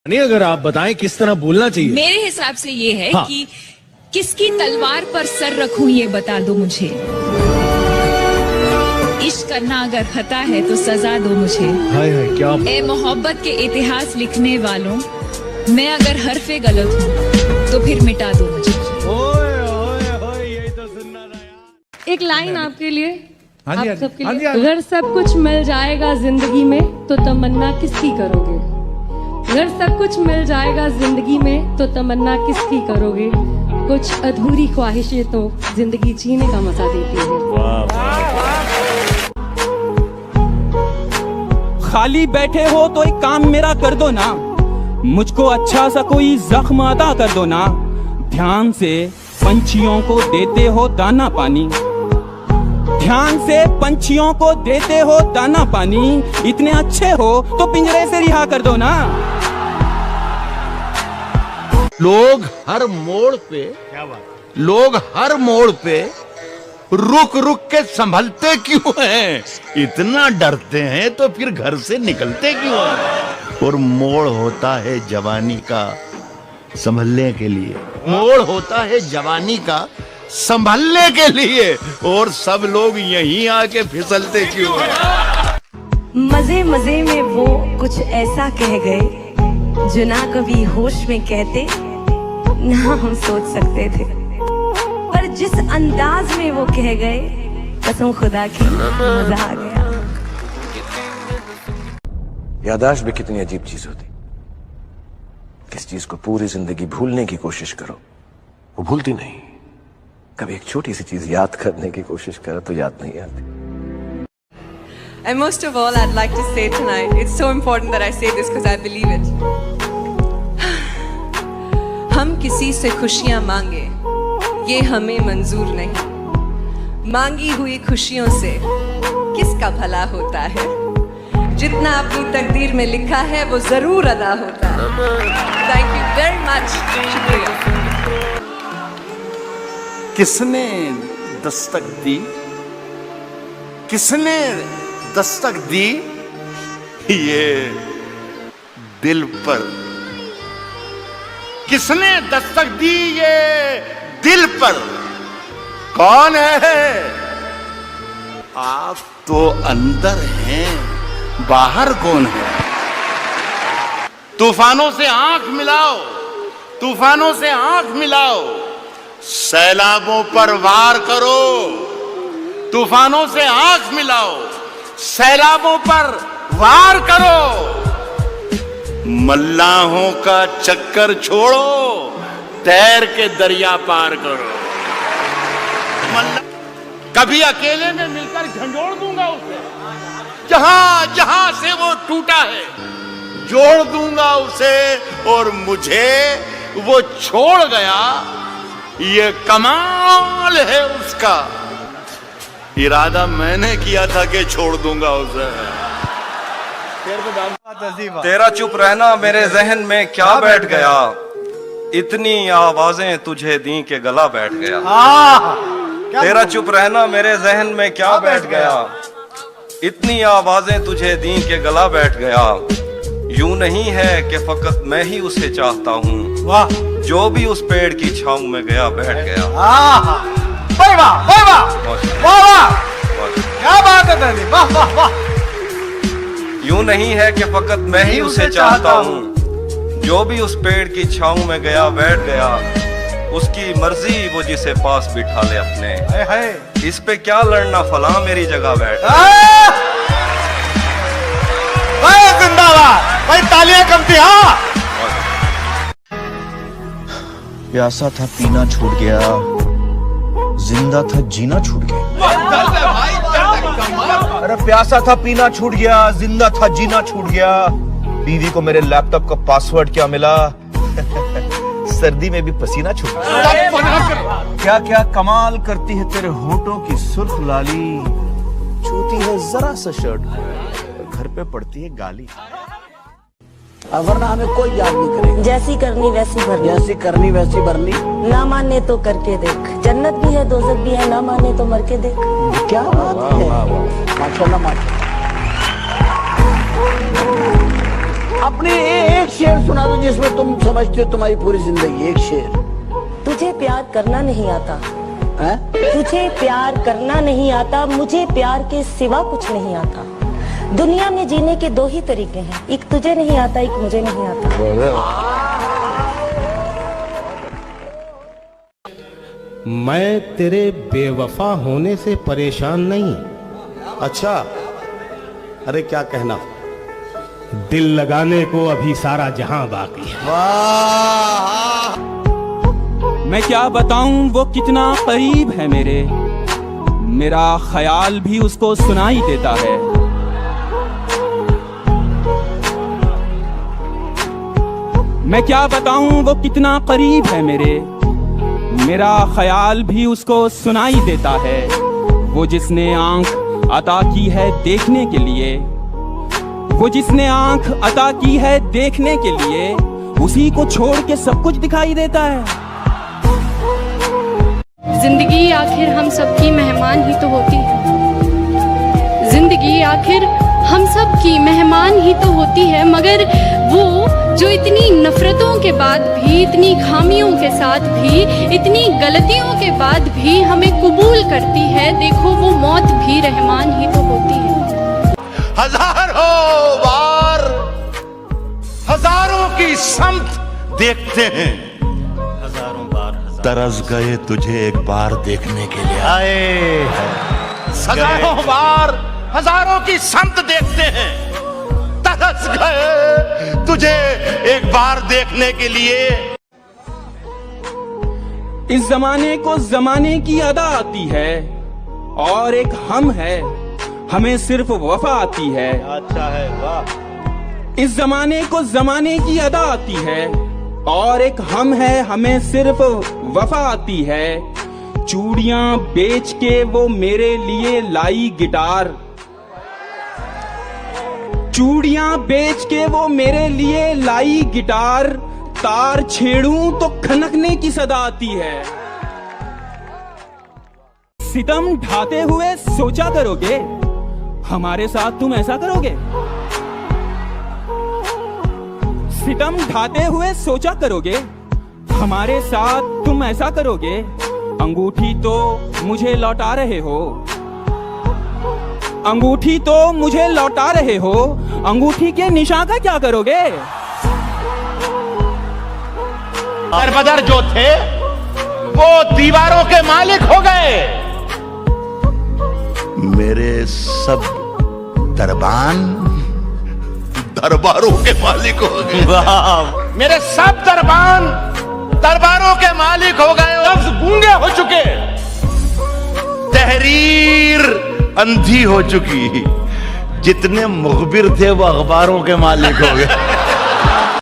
नहीं, अगर आप बताएं किस तरह बोलना चाहिए। मेरे हिसाब से ये है हाँ। कि किसकी तलवार पर सर रखूं ये बता दो मुझे। इश्क करना अगर खता है तो सजा दो मुझे। हाय हाय क्या ए मोहब्बत के इतिहास लिखने वालों, मैं अगर हरफे गलत हूँ तो फिर मिटा दो मुझे। यही तो सुनना था यार। एक लाइन आपके लिए, हाँ जी, आप हाँ जी, सबके हाँ लिए। जी, हाँ जी। अगर सब कुछ मिल जाएगा जिंदगी में तो तमन्ना किसकी करोगे? अगर सब कुछ मिल जाएगा जिंदगी में तो तमन्ना किसकी करोगे? कुछ अधूरी ख्वाहिशें तो जिंदगी जीने का मजा देती है। खाली बैठे हो तो एक काम मेरा कर दो ना, मुझको अच्छा सा कोई जख्म अदा कर दो ना। ध्यान से पंछियों को देते हो दाना पानी, ध्यान से पंछियों को देते हो दाना पानी। इतने अच्छे हो तो पिंजरे से रिहा कर दो ना। लोग हर मोड़ पे, लोग हर मोड़ पे रुक रुक के संभलते क्यों हैं? इतना डरते हैं तो फिर घर से निकलते क्यों हैं? और मोड़ होता है जवानी का संभलने के लिए, मोड़ होता है जवानी का संभलने के लिए, और सब लोग यहीं आके फिसलते क्यों हैं? मजे मजे में वो कुछ ऐसा कह गए जो ना कभी होश में कहते ना हम सोच सकते थे, पर जिस अंदाज में वो कह गए कसम खुदा की मजा आ गया। याददाश्त भी कितनी अजीब चीज होती। किस चीज को पूरी जिंदगी भूलने की कोशिश करो वो भूलती नहीं, कभी एक छोटी सी चीज याद करने की कोशिश करो तो याद नहीं आती। And most of all, I'd like to say tonight, it's so important that I say this because I believe it. हम किसी से खुशियां मांगे ये हमें मंजूर नहीं, मांगी हुई खुशियों से किसका भला होता है? जितना अपनी तकदीर में लिखा है वो जरूर अदा होता है। थैंक यू वेरी मच, शुक्रिया। किसने दस्तक दी, किसने दस्तक दी ये दिल पर, किसने दस्तक दी ये दिल पर? कौन है? आप तो अंदर हैं, बाहर कौन है? तूफानों से आंख मिलाओ, तूफानों से आंख मिलाओ, सैलाबों पर वार करो। तूफानों से आंख मिलाओ, सैलाबों पर वार करो। मल्लाहों का चक्कर छोड़ो, तैर के दरिया पार करो। कभी अकेले में मिलकर झंझोड़ दूंगा उसे, जहां जहां से वो टूटा है जोड़ दूंगा उसे, और मुझे वो छोड़ गया ये कमाल है उसका। इरादा मैंने किया था कि छोड़ दूंगा उसे। तेरा चुप रहना मेरे जहन में क्या बैठ गया, इतनी आवाजें तुझे दी के गला बैठ गया। तेरा चुप रहना मेरे जहन में क्या बैठ गया, इतनी आवाजें तुझे दी के गला बैठ गया। यूं नहीं है कि फकत मैं ही उसे चाहता हूँ, जो भी उस पेड़ की छांव में गया बैठ गया। वाह वाह वाह वाह वाह, क्या बात है दादी, वाह वाह वाह। यूं नहीं है कि फकत मैं ही उसे चाहता हूँ, जो भी उस पेड़ की छांव में गया बैठ गया। उसकी मर्जी वो जिसे पास बिठा ले अपने, इस पे क्या लड़ना फला मेरी जगह बैठ। भाई जिंदाबाद, भाई तालियां कम थी। हाँ, प्यासा था पीना छूट गया, जिंदा था जीना छूट गया। अरे प्यासा था पीना छूट गया, जिंदा था जीना छूट गया। बीवी को मेरे लैपटॉप का पासवर्ड क्या मिला, सर्दी में भी पसीना छूट गया। क्या क्या कमाल करती है तेरे होठों की सुर्ख लाली, छूती है जरा सा शर्ट घर पे पड़ती है गाली। वरना हमें कोई याद नहीं करेगा। जैसी करनी वैसी भरनी, जैसी करनी वैसी भरनी। ना माने तो करके देख, जन्नत भी है दोजख भी है, ना माने तो मर के देख। क्या बात है, माशाल्लाह माशाल्लाह। अपने एक शेर सुना दो जिसमें तुम समझते हो तुम्हारी पूरी जिंदगी। एक शेर। तुझे प्यार करना नहीं आता हैं? तुझे प्यार करना नहीं आता, मुझे प्यार के सिवा कुछ नहीं आता। दुनिया में जीने के दो ही तरीके हैं, एक तुझे नहीं आता, एक मुझे नहीं आता। मैं तेरे बेवफा होने से परेशान नहीं। अच्छा, अरे क्या कहना। दिल लगाने को अभी सारा जहां बाकी है। मैं क्या बताऊं वो कितना करीब है मेरे, मेरा ख्याल भी उसको सुनाई देता है। मैं क्या बताऊं वो कितना करीब है मेरे, मेरा ख्याल भी उसको सुनाई देता है। वो जिसने आंख अता की है देखने के लिए, वो जिसने आंख अता की है देखने के लिए, उसी को छोड़ के सब कुछ दिखाई देता है। जिंदगी आखिर हम सबकी मेहमान ही तो होती है। जिंदगी आखिर हम सब की मेहमान ही तो होती है, मगर वो जो इतनी नफरतों के बाद भी, इतनी खामियों के साथ भी, इतनी गलतियों के बाद भी हमें कबूल करती है, देखो वो मौत भी रहमान ही तो होती है। हजारों बार हजारों की समत देखते हैं, हजारों बार तरस गए तुझे एक बार देखने के लिए। आए हजारों बार हजारों की समत देखते हैं, तरस गए तुझे एक बार देखने के लिए। इस जमाने को जमाने की अदा आती है, और एक हम है, हमें सिर्फ वफा आती है। अच्छा है, वाह। इस जमाने को जमाने की अदा आती है, और एक हम है, हमें सिर्फ वफा आती है। चूड़ियां बेच के वो मेरे लिए लाई गिटार, चूड़ियां बेच के वो मेरे लिए लाई गिटार, तार छेड़ूं तो खनकने की सदा आती है। सितम ढाते हुए सोचा करोगे, हमारे साथ तुम ऐसा करोगे। सितम ढाते हुए सोचा करोगे, हमारे साथ तुम ऐसा करोगे। अंगूठी तो मुझे लौटा रहे हो, अंगूठी तो मुझे लौटा रहे हो, अंगूठी के निशान का क्या करोगे। दरबदर जो थे वो दीवारों के मालिक हो गए, मेरे सब दरबान दरबारों के मालिक हो गए। मेरे सब दरबान दरबारों के मालिक हो गए, लफ्ज गूंगे हो चुके, तहरीर अंधी हो चुकी, जितने मुखबिर थे वो अखबारों के मालिक हो गए।